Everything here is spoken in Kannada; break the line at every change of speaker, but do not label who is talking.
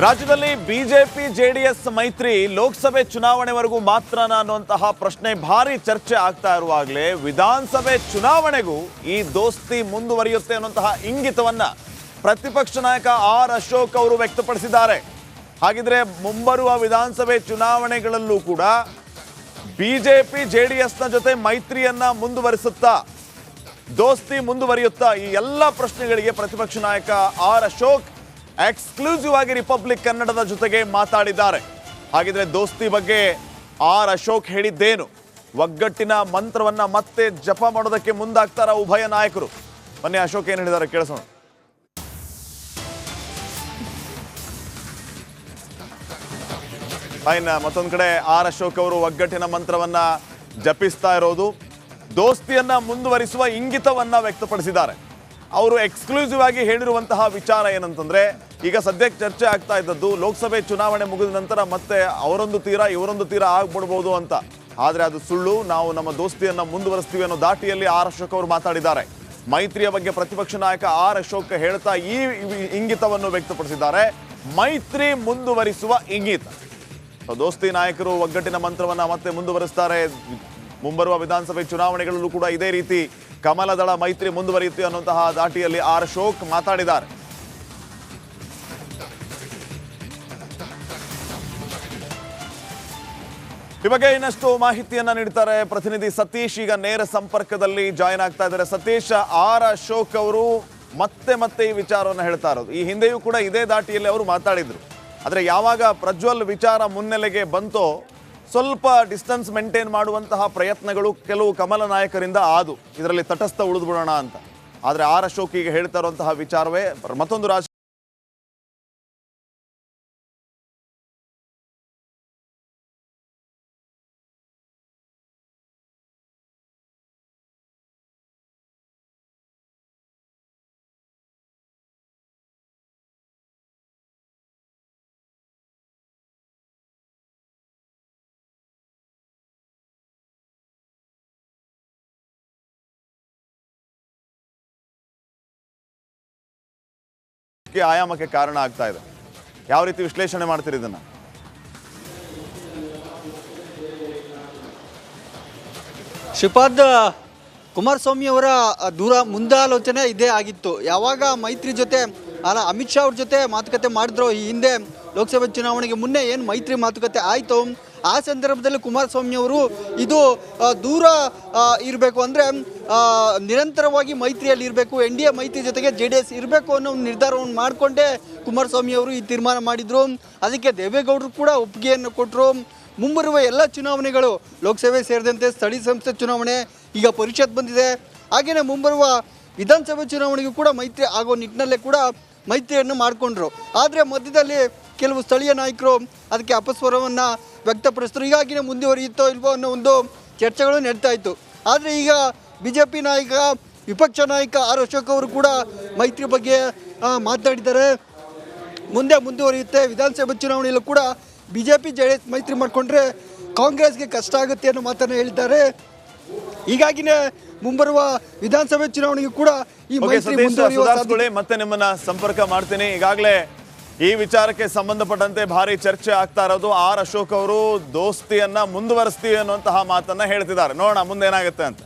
ರಾಜ್ಯದಲ್ಲಿ ಬಿಜೆಪಿ ಜೆಡಿಎಸ್ ಮೈತ್ರಿ ಲೋಕಸಭೆ ಚುನಾವಣೆವರೆಗೂ ಮಾತ್ರನ ಅನ್ನುವಂತಹ ಪ್ರಶ್ನೆ ಭಾರಿ ಚರ್ಚೆ ಆಗ್ತಾ ಇರುವಾಗಲೇ ವಿಧಾನಸಭೆ ಚುನಾವಣೆಗೂ ಈ ದೋಸ್ತಿ ಮುಂದುವರಿಯುತ್ತೆ ಅನ್ನುವಂತಹ ಇಂಗಿತವನ್ನ ಪ್ರತಿಪಕ್ಷ ನಾಯಕ ಆರ್ ಅಶೋಕ್ ಅವರು ವ್ಯಕ್ತಪಡಿಸಿದ್ದಾರೆ. ಹಾಗಿದ್ರೆ ಮುಂಬರುವ ವಿಧಾನಸಭೆ ಚುನಾವಣೆಗಳಲ್ಲೂ ಕೂಡ ಬಿಜೆಪಿ ಜೆಡಿಎಸ್ನ ಜೊತೆ ಮೈತ್ರಿಯನ್ನ ಮುಂದುವರಿಸುತ್ತಾ, ದೋಸ್ತಿ ಮುಂದುವರಿಯುತ್ತಾ, ಈ ಎಲ್ಲ ಪ್ರಶ್ನೆಗಳಿಗೆ ಪ್ರತಿಪಕ್ಷ ನಾಯಕ ಆರ್ ಅಶೋಕ್ ಎಕ್ಸ್ಕ್ಲೂಸಿವ್ ಆಗಿ ರಿಪಬ್ಲಿಕ್ ಕನ್ನಡದ ಜೊತೆಗೆ ಮಾತಾಡಿದ್ದಾರೆ. ಹಾಗಿದ್ರೆ ದೋಸ್ತಿ ಬಗ್ಗೆ ಆರ್ ಅಶೋಕ್ ಹೇಳಿದ್ದೇನು? ಒಗ್ಗಟ್ಟಿನ ಮಂತ್ರವನ್ನ ಮತ್ತೆ ಜಪ ಮಾಡೋದಕ್ಕೆ ಮುಂದಾಗ್ತಾರ ಉಭಯ ನಾಯಕರು? ಬನ್ನಿ ಅಶೋಕ್ ಏನ್ ಹೇಳಿದ್ದಾರೆ ಕೇಳಿಸೋಣ. ಫೈನ್. ಮತ್ತೊಂದು ಕಡೆ ಆರ್ ಅಶೋಕ್ ಅವರು ಒಗ್ಗಟ್ಟಿನ ಮಂತ್ರವನ್ನ ಜಪಿಸ್ತಾ ಇರೋದು, ದೋಸ್ತಿಯನ್ನ ಮುಂದುವರಿಸುವ ಇಂಗಿತವನ್ನ ವ್ಯಕ್ತಪಡಿಸಿದ್ದಾರೆ. ಅವರು ಎಕ್ಸ್ಕ್ಲೂಸಿವ್ ಆಗಿ ಹೇಳಿರುವಂತಹ ವಿಚಾರ ಏನಂತಂದ್ರೆ, ಈಗ ಸದ್ಯಕ್ಕೆ ಚರ್ಚೆ ಆಗ್ತಾ ಇದ್ದದ್ದು ಲೋಕಸಭೆ ಚುನಾವಣೆ ಮುಗಿದ ನಂತರ ಮತ್ತೆ ಅವರೊಂದು ತೀರ ಇವರೊಂದು ತೀರ ಆಗ್ಬಿಡ್ಬೋದು ಅಂತ. ಆದ್ರೆ ಅದು ಸುಳ್ಳು. ನಾವು ನಮ್ಮ ದೋಸ್ತಿಯನ್ನ ಮುಂದುವರಿಸ್ತೀವಿ ಅನ್ನೋ ದಾಟಿಯಲ್ಲಿ ಆರ್ ಅಶೋಕ್ ಅವರು ಮಾತಾಡಿದ್ದಾರೆ. ಮೈತ್ರಿಯ ಬಗ್ಗೆ ಪ್ರತಿಪಕ್ಷ ನಾಯಕ ಆರ್ ಅಶೋಕ್ ಹೇಳ್ತಾ ಈ ಇಂಗಿತವನ್ನು ವ್ಯಕ್ತಪಡಿಸಿದ್ದಾರೆ, ಮೈತ್ರಿ ಮುಂದುವರಿಸುವ ಇಂಗಿತ. ದೋಸ್ತಿ ನಾಯಕರು ಒಗ್ಗಟ್ಟಿನ ಮಂತ್ರವನ್ನ ಮತ್ತೆ ಮುಂದುವರಿಸ್ತಾರೆ. ಮುಂಬರುವ ವಿಧಾನಸಭೆ ಚುನಾವಣೆಗಳಲ್ಲೂ ಕೂಡ ಇದೇ ರೀತಿ ಕಮಲದಳ ಮೈತ್ರಿ ಮುಂದುವರಿಯುತ್ತೆ ಅನ್ನುವಂತಹ ದಾಟಿಯಲ್ಲಿ ಆರ್ ಅಶೋಕ್ ಮಾತಾಡಿದ್ದಾರೆ. ಈ ಬಗ್ಗೆ ಇನ್ನಷ್ಟು ಮಾಹಿತಿಯನ್ನ ನೀಡ್ತಾರೆ ಪ್ರತಿನಿಧಿ ಸತೀಶ್. ಈಗ ನೇರ ಸಂಪರ್ಕದಲ್ಲಿ ಜಾಯಿನ್ ಆಗ್ತಾ ಇದ್ದಾರೆ. ಸತೀಶ್, ಆರ್ ಅಶೋಕ್ ಅವರು ಮತ್ತೆ ಈ ವಿಚಾರವನ್ನು ಹೇಳ್ತಾ ಇರೋದು, ಈ ಹಿಂದೆಯೂ ಕೂಡ ಇದೇ ದಾಟಿಯಲ್ಲಿ ಅವರು ಮಾತಾಡಿದ್ರು. ಆದರೆ ಯಾವಾಗ ಪ್ರಜ್ವಲ್ ವಿಚಾರ ಮುನ್ನೆಲೆಗೆ ಬಂತೋ ಸ್ವಲ್ಪ ಡಿಸ್ಟೆನ್ಸ್ ಮೇಂಟೈನ್ ಮಾಡುವಂತಹ ಪ್ರಯತ್ನಗಳು ಕೆಲವು ಕಮಲ ನಾಯಕರಿಂದ ಆದು, ಇದರಲ್ಲಿ ತಟಸ್ಥ ಉಳಿದು ಬಿಡೋಣ ಅಂತ. ಆದರೆ ಆರ್ ಅಶೋಕ್ ಈಗ ಹೇಳ್ತಾ ಇರುವಂತಹ ವಿಚಾರವೇ ಮತ್ತೊಂದು ರಾಜ ಆಯಾಮಕ್ಕೆ ಕಾರಣ ಆಗ್ತಾ ಇದೆ. ಯಾವ ರೀತಿ ವಿಶ್ಲೇಷಣೆ ಮಾಡ್ತೀರಿ ಇದನ್ನ?
ಶ್ರೀಪಾದ್, ಕುಮಾರಸ್ವಾಮಿ ಅವರ ದೂರ ಮುಂದಾಲೋಚನೆ ಇದೇ ಆಗಿತ್ತು. ಯಾವಾಗ ಮೈತ್ರಿ ಜೊತೆ ಅಮಿತ್ ಶಾ ಅವ್ರ ಜೊತೆ ಮಾತುಕತೆ ಮಾಡಿದ್ರು ಈ ಹಿಂದೆ ಲೋಕಸಭೆ ಚುನಾವಣೆಗೆ ಮುನ್ನೆ ಏನು ಮೈತ್ರಿ ಮಾತುಕತೆ ಆಯಿತು, ಆ ಸಂದರ್ಭದಲ್ಲಿ ಕುಮಾರಸ್ವಾಮಿ ಅವರು ಇದು ದೂರ ಇರಬೇಕು, ಅಂದರೆ ನಿರಂತರವಾಗಿ ಮೈತ್ರಿಯಲ್ಲಿ ಇರಬೇಕು, ಎನ್ ಡಿ ಎ ಮೈತ್ರಿ ಜೊತೆಗೆ JDS ಇರಬೇಕು ಅನ್ನೋ ಒಂದು ನಿರ್ಧಾರವನ್ನು ಮಾಡಿಕೊಂಡೇ ಕುಮಾರಸ್ವಾಮಿ ಅವರು ಈ ತೀರ್ಮಾನ ಮಾಡಿದರು. ಅದಕ್ಕೆ ದೇವೇಗೌಡರು ಕೂಡ ಒಪ್ಪಿಗೆಯನ್ನು ಕೊಟ್ಟರು. ಮುಂಬರುವ ಎಲ್ಲ ಚುನಾವಣೆಗಳು, ಲೋಕಸಭೆ ಸೇರಿದಂತೆ ಸ್ಥಳೀಯ ಸಂಸ್ಥೆ ಚುನಾವಣೆ, ಈಗ ಪರಿಷತ್ ಬಂದಿದೆ, ಹಾಗೆಯೇ ಮುಂಬರುವ ವಿಧಾನಸಭೆ ಚುನಾವಣೆಗೂ ಕೂಡ ಮೈತ್ರಿ ಆಗೋ ನಿಟ್ಟಿನಲ್ಲೇ ಕೂಡ ಮೈತ್ರಿಯನ್ನು ಮಾಡಿಕೊಂಡ್ರು. ಆದರೆ ಮಧ್ಯದಲ್ಲಿ ಕೆಲವು ಸ್ಥಳೀಯ ನಾಯಕರು ಅದಕ್ಕೆ ಅಪಸ್ವರವನ್ನು ವ್ಯಕ್ತಪಡಿಸಿದ್ರು. ಹೀಗಾಗಿನೇ ಮುಂದುವರಿಯುತ್ತೋ ಇಲ್ವೋ ಅನ್ನೋ ಒಂದು ಚರ್ಚೆಗಳು ನಡೀತಾ ಇತ್ತು. ಆದರೆ ಈಗ BJP ನಾಯಕ, ವಿಪಕ್ಷ ನಾಯಕ ಆರ್ ಅಶೋಕ್ ಅವರು ಕೂಡ ಮೈತ್ರಿ ಬಗ್ಗೆ ಮಾತನಾಡಿದ್ದಾರೆ. ಮುಂದುವರಿಯುತ್ತೆ, ವಿಧಾನಸಭೆ ಚುನಾವಣೆಯಲ್ಲೂ ಕೂಡ BJP JDS ಮೈತ್ರಿ ಮಾಡಿಕೊಂಡ್ರೆ ಕಾಂಗ್ರೆಸ್ಗೆ ಕಷ್ಟ ಆಗುತ್ತೆ ಅನ್ನೋ ಮಾತನ್ನು ಹೇಳಿದ್ದಾರೆ. ಹೀಗಾಗಿನೇ ಮುಂಬರುವ ವಿಧಾನಸಭೆ ಚುನಾವಣೆಗೂ ಕೂಡ ಈ ಮೈತ್ರಿ ಮುಂದುವರಿಯುವ
ಮತ್ತೆ ನಿಮ್ಮನ್ನ ಸಂಪರ್ಕ ಮಾಡ್ತೀನಿ. ಈಗಾಗಲೇ ಈ ವಿಚಾರಕ್ಕೆ ಸಂಬಂಧಪಟ್ಟಂತೆ ಭಾರಿ ಚರ್ಚೆ ಆಗ್ತಾ ಇರೋದು, ಆರ್ ಅಶೋಕ್ ಅವರು ದೋಸ್ತಿಯನ್ನ ಮುಂದುವರಿಸ್ತೀವಿ ಅನ್ನುವಂತಹ ಮಾತನ್ನ ಹೇಳ್ತಿದ್ದಾರೆ. ನೋಡೋಣ ಮುಂದೆ ಏನಾಗುತ್ತೆ ಅಂತ.